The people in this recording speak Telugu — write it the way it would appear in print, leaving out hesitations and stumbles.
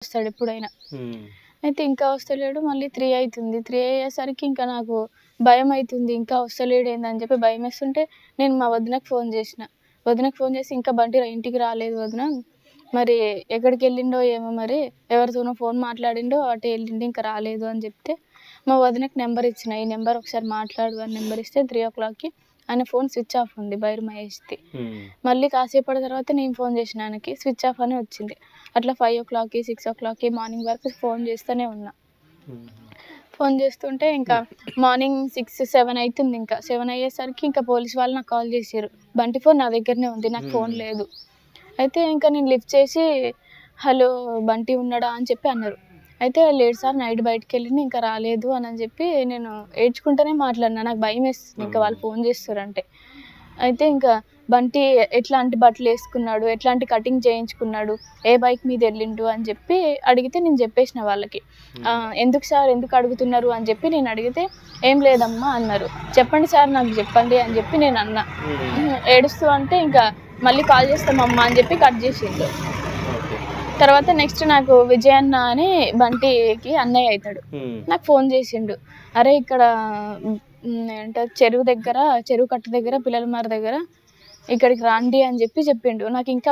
వస్తాడు ఎప్పుడైనా. అయితే ఇంకా వస్తలేడు. మళ్ళీ 3 అయితుంది. 3 అయ్యేసరికి ఇంకా నాకు భయమైతుంది. ఇంకా వస్తలేడేందని చెప్పి భయమేస్తుంటే నేను మా వదినకి ఫోన్ చేసిన. వదినకి ఫోన్ చేసి, "ఇంకా బంటి ఇంటికి రాలేదు వదిన. మరి ఎక్కడికెళ్ళిండో ఏమో మరి. ఎవరితోనో ఫోన్ మాట్లాడిండో అటే ఎళ్ళిండు ఇంకా రాలేదు" అని చెప్తే మా వదినకి నెంబర్ ఇచ్చిన. "ఈ నెంబర్ ఒకసారి మాట్లాడు" అని నెంబర్ ఇస్తే 3:00కి ఆయన ఫోన్ స్విచ్ ఆఫ్ ఉంది బైర్ మహేష్‌ది. మళ్ళీ కాసేపటి తర్వాత నేను ఫోన్ చేసిన ఆయనకి, స్విచ్ ఆఫ్ అని వచ్చింది. అట్లా 5:00కి, 6:00కి మార్నింగ్ వరకు ఫోన్ చేస్తూనే ఉన్నా. ఫోన్ చేస్తుంటే ఇంకా మార్నింగ్ 6, 7 అయితుంది. ఇంకా 7 అయ్యేసరికి ఇంకా పోలీస్ వాళ్ళు నాకు కాల్ చేసిర్రు. బంటి ఫోన్ నా దగ్గరనే ఉంది, నాకు ఫోన్ లేదు. అయితే ఇంకా నేను లిఫ్ట్ చేసి, "హలో బంటి ఉన్నాడా" అని చెప్పి అన్నారు. అయితే "లేదు సార్, నైట్ బయటికెళ్ళిండు ఇంకా రాలేదు" అని చెప్పి నేను ఏడ్చుకుంటూనే మాట్లాడినా. నాకు భయమేస్తుంది ఇంకా వాళ్ళు ఫోన్ చేస్తుర్రంటే. అయితే ఇంకా బంటి ఎట్లాంటి బట్టలు వేసుకున్నాడు, ఎట్లాంటి కటింగ్ చేయించుకున్నాడు, ఏ బైక్ మీద వెళ్ళిండు అని చెప్పి అడిగితే నేను చెప్పేసిన వాళ్ళకి. "ఎందుకు సార్, ఎందుకు అడుగుతున్నారు" అని చెప్పి నేను అడిగితే, "ఏం లేదమ్మా" అన్నారు. "చెప్పండి సార్, నాకు చెప్పండి" అని చెప్పి నేను అన్నా. ఏడుస్తూ అంటే ఇంకా మళ్ళీ కాల్ చేస్తామమ్మా అని చెప్పి కట్ చేసిండు. తర్వాత నెక్స్ట్ నాకు విజయ్ అన్న అని బంటికి అన్నయ్య అవుతాడు. నాకు ఫోన్ చేసిండు. "అరే ఇక్కడ ఏంటంటే చెరువు కట్ట దగ్గర పిల్లల మార దగ్గర ఇక్కడికి రాండి" అని చెప్పిండు. నాకు ఇంకా